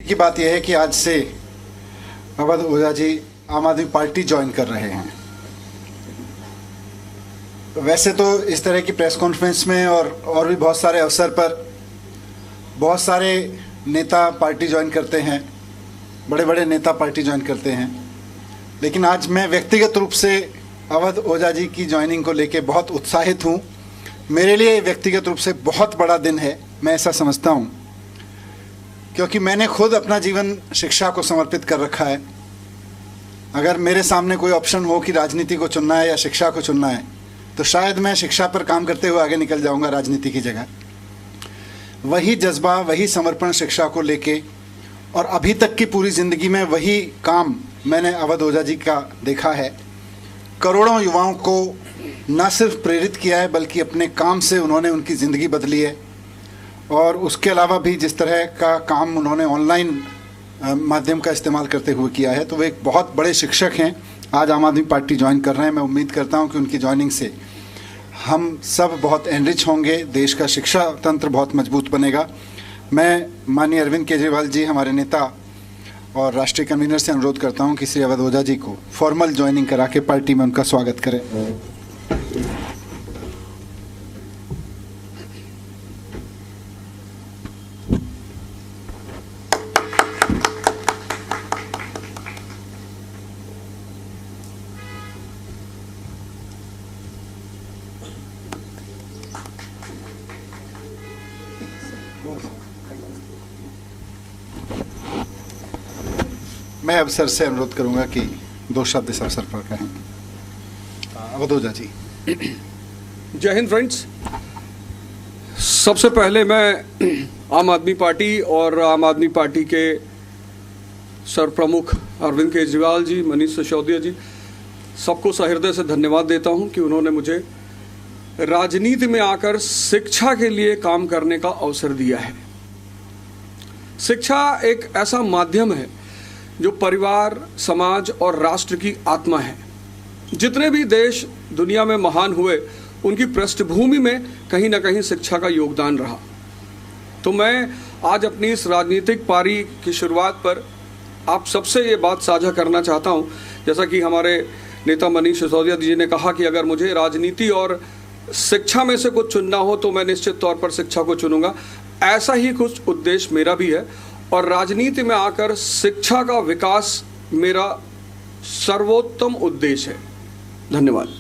की बात यह है कि आज से अवध ओझा जी आम आदमी पार्टी ज्वाइन कर रहे हैं। वैसे तो इस तरह की प्रेस कॉन्फ्रेंस में और भी बहुत सारे अवसर पर बहुत सारे नेता पार्टी ज्वाइन करते हैं, बड़े बड़े नेता पार्टी ज्वाइन करते हैं, लेकिन आज मैं व्यक्तिगत रूप से अवध ओझा जी की ज्वाइनिंग को लेकर बहुत उत्साहित हूँ। मेरे लिए व्यक्तिगत रूप से बहुत बड़ा दिन है, मैं ऐसा समझता हूँ, क्योंकि मैंने खुद अपना जीवन शिक्षा को समर्पित कर रखा है। अगर मेरे सामने कोई ऑप्शन हो कि राजनीति को चुनना है या शिक्षा को चुनना है, तो शायद मैं शिक्षा पर काम करते हुए आगे निकल जाऊंगा राजनीति की जगह। वही जज्बा, वही समर्पण शिक्षा को लेके और अभी तक की पूरी ज़िंदगी में वही काम मैंने अवध ओझा जी का देखा है। करोड़ों युवाओं को न सिर्फ प्रेरित किया है, बल्कि अपने काम से उन्होंने उनकी ज़िंदगी बदली है। और उसके अलावा भी जिस तरह का काम उन्होंने ऑनलाइन माध्यम का इस्तेमाल करते हुए किया है, तो वो एक बहुत बड़े शिक्षक हैं। आज आम आदमी पार्टी ज्वाइन कर रहे हैं। मैं उम्मीद करता हूं कि उनकी ज्वाइनिंग से हम सब बहुत एनरिच होंगे, देश का शिक्षा तंत्र बहुत मजबूत बनेगा। मैं माननीय अरविंद केजरीवाल जी, हमारे नेता और राष्ट्रीय कन्वीनर से अनुरोध करता हूं कि श्री अवध ओझा जी को फॉर्मल ज्वाइनिंग करा के पार्टी में उनका स्वागत करें। मैं अब सर से अनुरोध करूंगा कि दो शब्द इस अवसर पर कहें। अवध ओझा जी। जय हिंद फ्रेंड्स। सबसे पहले मैं आम आदमी पार्टी और आम आदमी पार्टी के सर प्रमुख अरविंद केजरीवाल जी, मनीष सिसोदिया जी, सबको सहृदय से धन्यवाद देता हूं कि उन्होंने मुझे राजनीति में आकर शिक्षा के लिए काम करने का अवसर दिया है। शिक्षा एक ऐसा माध्यम है जो परिवार, समाज और राष्ट्र की आत्मा है। जितने भी देश दुनिया में महान हुए, उनकी पृष्ठभूमि में कहीं ना कहीं शिक्षा का योगदान रहा। तो मैं आज अपनी इस राजनीतिक पारी की शुरुआत पर आप सबसे ये बात साझा करना चाहता हूँ, जैसा कि हमारे नेता मनीष सिसोदिया जी ने कहा कि अगर मुझे राजनीति और शिक्षा में से कुछ चुनना हो तो मैं निश्चित तौर पर शिक्षा को चुनूंगा। ऐसा ही कुछ उद्देश्य मेरा भी है और राजनीति में आकर शिक्षा का विकास मेरा सर्वोत्तम उद्देश्य है। धन्यवाद।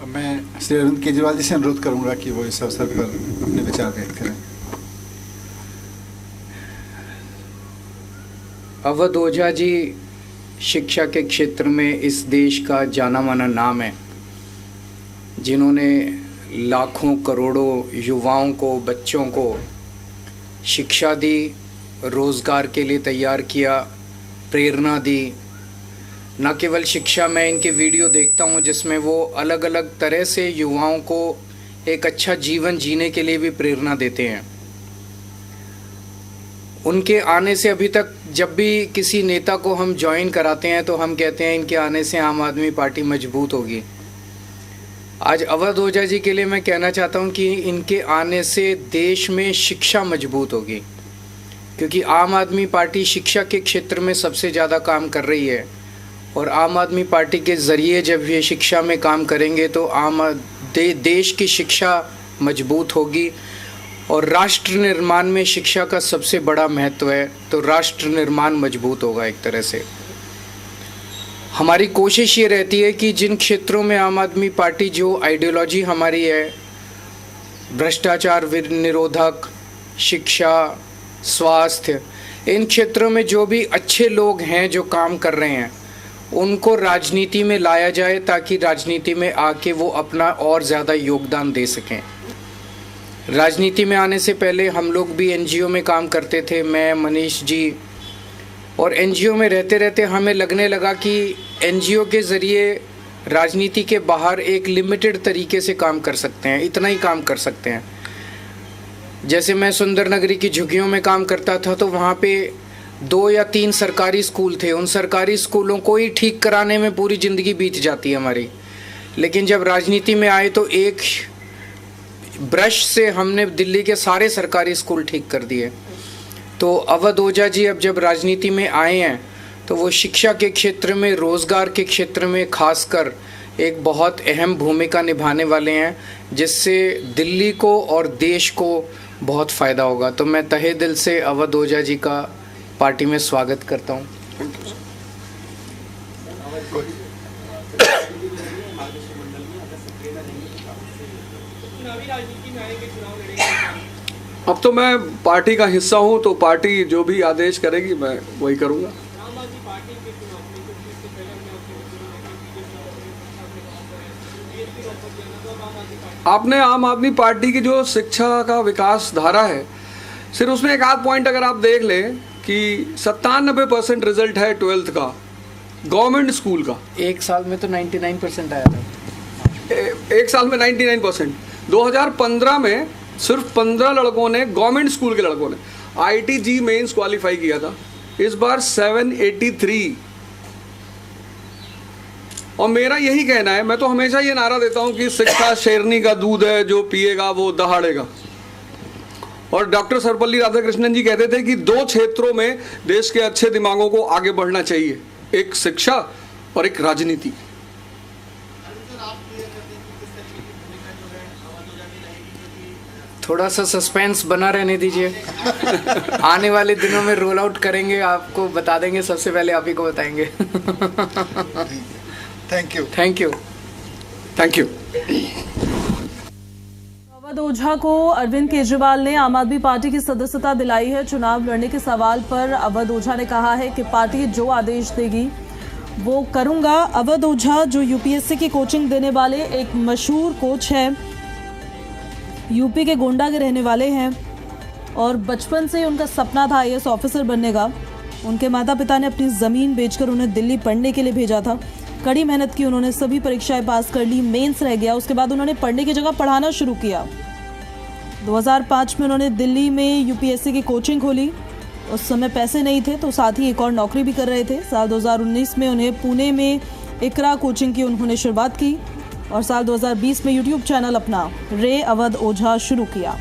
मैं श्री अरविंद केजरीवाल जी से अनुरोध करूंगा कि वो इस अवसर पर अपने विचार व्यक्त करें। अवध ओझा जी शिक्षा के क्षेत्र में इस देश का जाना माना नाम है, जिन्होंने लाखों करोड़ों युवाओं को, बच्चों को शिक्षा दी, रोज़गार के लिए तैयार किया, प्रेरणा दी। न केवल शिक्षा, मैं इनके वीडियो देखता हूँ जिसमें वो अलग अलग तरह से युवाओं को एक अच्छा जीवन जीने के लिए भी प्रेरणा देते हैं। उनके आने से अभी तक जब भी किसी नेता को हम ज्वाइन कराते हैं तो हम कहते हैं इनके आने से आम आदमी पार्टी मजबूत होगी। आज अवध ओझा जी के लिए मैं कहना चाहता हूं कि इनके आने से देश में शिक्षा मजबूत होगी, क्योंकि आम आदमी पार्टी शिक्षा के क्षेत्र में सबसे ज़्यादा काम कर रही है। और आम आदमी पार्टी के ज़रिए जब ये शिक्षा में काम करेंगे तो देश की शिक्षा मजबूत होगी। और राष्ट्र निर्माण में शिक्षा का सबसे बड़ा महत्व है, तो राष्ट्र निर्माण मजबूत होगा एक तरह से। हमारी कोशिश ये रहती है कि जिन क्षेत्रों में आम आदमी पार्टी, जो आइडियोलॉजी हमारी है, भ्रष्टाचार निरोधक, शिक्षा, स्वास्थ्य, इन क्षेत्रों में जो भी अच्छे लोग हैं जो काम कर रहे हैं, उनको राजनीति में लाया जाए ताकि राजनीति में आके वो अपना और ज़्यादा योगदान दे सकें। राजनीति में आने से पहले हम लोग भी एनजीओ में काम करते थे, मैं, मनीष जी, और एनजीओ में रहते रहते हमें लगने लगा कि एनजीओ के ज़रिए राजनीति के बाहर एक लिमिटेड तरीके से काम कर सकते हैं, इतना ही काम कर सकते हैं। जैसे मैं सुंदर नगरी की झुग्गियों में काम करता था तो वहाँ पे 2 या 3 सरकारी स्कूल थे। उन सरकारी स्कूलों को ही ठीक कराने में पूरी ज़िंदगी बीत जाती है हमारी। लेकिन जब राजनीति में आए तो एक ब्रश से हमने दिल्ली के सारे सरकारी स्कूल ठीक कर दिए। तो अवध ओझा जी अब जब राजनीति में आए हैं तो वो शिक्षा के क्षेत्र में, रोज़गार के क्षेत्र में खासकर एक बहुत अहम भूमिका निभाने वाले हैं, जिससे दिल्ली को और देश को बहुत फ़ायदा होगा। तो मैं तहे दिल से अवध ओझा जी का पार्टी में स्वागत करता हूँ। अब तो मैं पार्टी का हिस्सा हूं, तो पार्टी जो भी आदेश करेगी मैं वही करूंगा। आपने आम आदमी पार्टी की जो शिक्षा का विकास धारा है, सिर्फ उसमें एक आध पॉइंट अगर आप देख लें कि 97% रिजल्ट है 12th का गवर्नमेंट स्कूल का। एक साल में तो 99% आया था। एक साल में 99%। 2015 में सिर्फ 15 लड़कों ने, गवर्नमेंट स्कूल के लड़कों ने IIT मेंस क्वालिफाई किया था। इस बार 783। और मेरा यही कहना है, मैं तो हमेशा ये नारा देता हूं कि शिक्षा शेरनी का दूध है, जो पिएगा वो दहाड़ेगा। और डॉक्टर सर्वपल्ली राधाकृष्णन जी कहते थे कि 2 क्षेत्रों में देश के अच्छे दिमागों को आगे बढ़ना चाहिए, एक शिक्षा और एक राजनीति। थोड़ा सा सस्पेंस बना रहने दीजिए। आने वाले दिनों में रोल आउट करेंगे, आपको बता देंगे, सबसे पहले आप ही को बताएंगे। Thank you. Thank you. Thank you. Avadh Ojha को अरविंद केजरीवाल ने आम आदमी पार्टी की सदस्यता दिलाई है। चुनाव लड़ने के सवाल पर अवध ओझा ने कहा है कि पार्टी जो आदेश देगी वो करूंगा। अवध ओझा जो यूपीएससी की कोचिंग देने वाले एक मशहूर कोच है, यूपी के गोंडा के रहने वाले हैं और बचपन से उनका सपना था IAS ऑफिसर बनने का। उनके माता पिता ने अपनी ज़मीन बेचकर उन्हें दिल्ली पढ़ने के लिए भेजा था। कड़ी मेहनत की उन्होंने, सभी परीक्षाएं पास कर ली, मेंस रह गया। उसके बाद उन्होंने पढ़ने की जगह पढ़ाना शुरू किया। 2005 में उन्होंने दिल्ली में यूपीएससी की कोचिंग खोली। उस समय पैसे नहीं थे तो साथ ही एक और नौकरी भी कर रहे थे। साल 2019 में उन्हें पुणे में इकरा कोचिंग की उन्होंने शुरुआत की और साल 2020 में यूट्यूब चैनल अपना रे अवध ओझा शुरू किया।